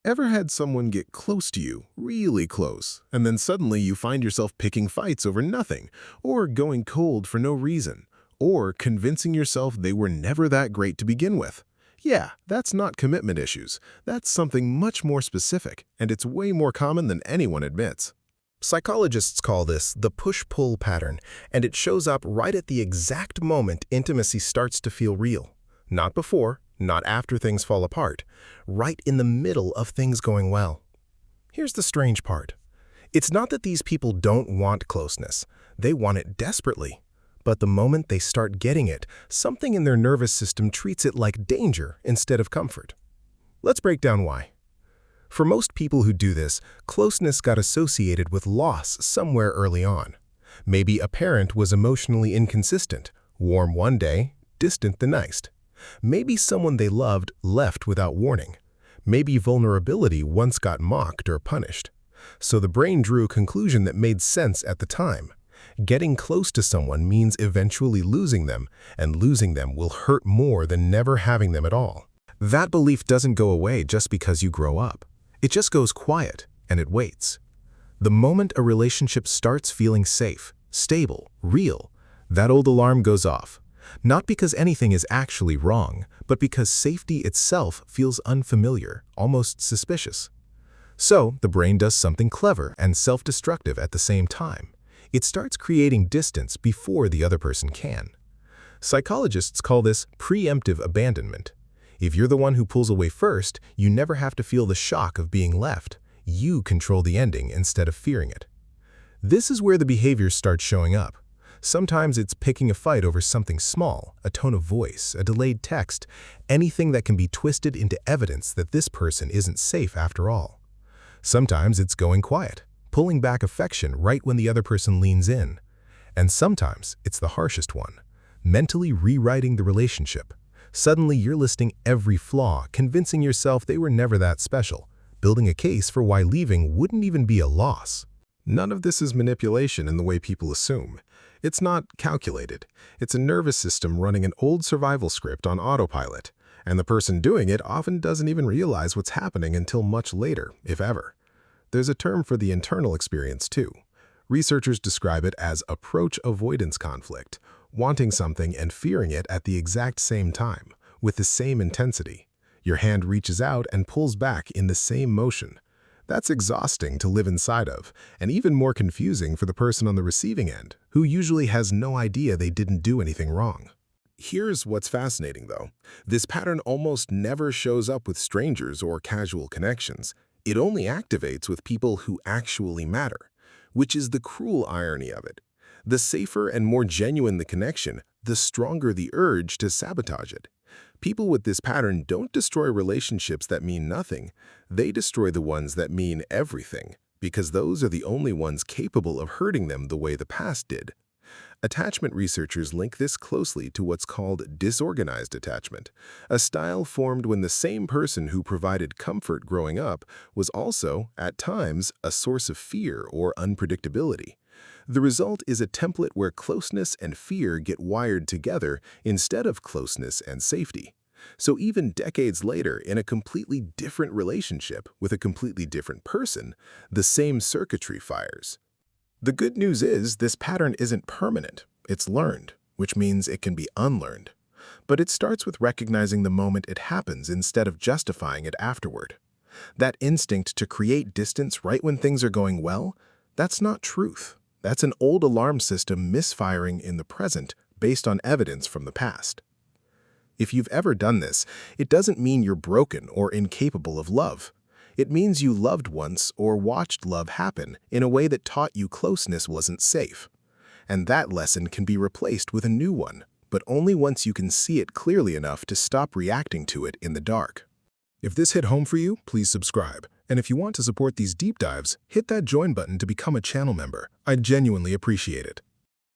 Ever had someone get close to you, really close, and then suddenly you find yourself picking fights over nothing, or going cold for no reason, or convincing yourself they were never that great to begin with? Yeah, that's not commitment issues. That's something much more specific, and it's way more common than anyone admits. Psychologists call this the push-pull pattern, and it shows up right at the exact moment intimacy starts to feel real. Not before, not after things fall apart, right in the middle of things going well. Here's the strange part. It's not that these people don't want closeness. They want it desperately. But the moment they start getting it, something in their nervous system treats it like danger instead of comfort. Let's break down why. For most people who do this, closeness got associated with loss somewhere early on. Maybe a parent was emotionally inconsistent, warm one day, distant the next. Maybe someone they loved left without warning. Maybe vulnerability once got mocked or punished. So the brain drew a conclusion that made sense at the time. Getting close to someone means eventually losing them, and losing them will hurt more than never having them at all. That belief doesn't go away just because you grow up. It just goes quiet, and it waits. The moment a relationship starts feeling safe, stable, real, that old alarm goes off. Not because anything is actually wrong, but because safety itself feels unfamiliar, almost suspicious. So, the brain does something clever and self-destructive at the same time. It starts creating distance before the other person can. Psychologists call this preemptive abandonment. If you're the one who pulls away first, you never have to feel the shock of being left. You control the ending instead of fearing it. This is where the behaviors start showing up. Sometimes it's picking a fight over something small, a tone of voice, a delayed text, anything that can be twisted into evidence that this person isn't safe after all. Sometimes it's going quiet, pulling back affection right when the other person leans in. And sometimes it's the harshest one, mentally rewriting the relationship. Suddenly you're listing every flaw, convincing yourself they were never that special, building a case for why leaving wouldn't even be a loss. None of this is manipulation in the way people assume. It's not calculated. It's a nervous system running an old survival script on autopilot, and the person doing it often doesn't even realize what's happening until much later, if ever. There's a term for the internal experience, too. Researchers describe it as approach avoidance conflict, wanting something and fearing it at the exact same time, with the same intensity. Your hand reaches out and pulls back in the same motion. That's exhausting to live inside of, and even more confusing for the person on the receiving end, who usually has no idea they didn't do anything wrong. Here's what's fascinating, though. This pattern almost never shows up with strangers or casual connections. It only activates with people who actually matter, which is the cruel irony of it. The safer and more genuine the connection, the stronger the urge to sabotage it. People with this pattern don't destroy relationships that mean nothing. They destroy the ones that mean everything, because those are the only ones capable of hurting them the way the past did. Attachment researchers link this closely to what's called disorganized attachment, a style formed when the same person who provided comfort growing up was also, at times, a source of fear or unpredictability. The result is a template where closeness and fear get wired together instead of closeness and safety. So even decades later, in a completely different relationship with a completely different person, the same circuitry fires. The good news is this pattern isn't permanent. It's learned, which means it can be unlearned. But it starts with recognizing the moment it happens instead of justifying it afterward. That instinct to create distance right when things are going well, that's not truth. That's an old alarm system misfiring in the present based on evidence from the past. If you've ever done this, it doesn't mean you're broken or incapable of love. It means you loved once or watched love happen in a way that taught you closeness wasn't safe. And that lesson can be replaced with a new one, but only once you can see it clearly enough to stop reacting to it in the dark. If this hit home for you, please subscribe. And if you want to support these deep dives, hit that join button to become a channel member. I'd genuinely appreciate it.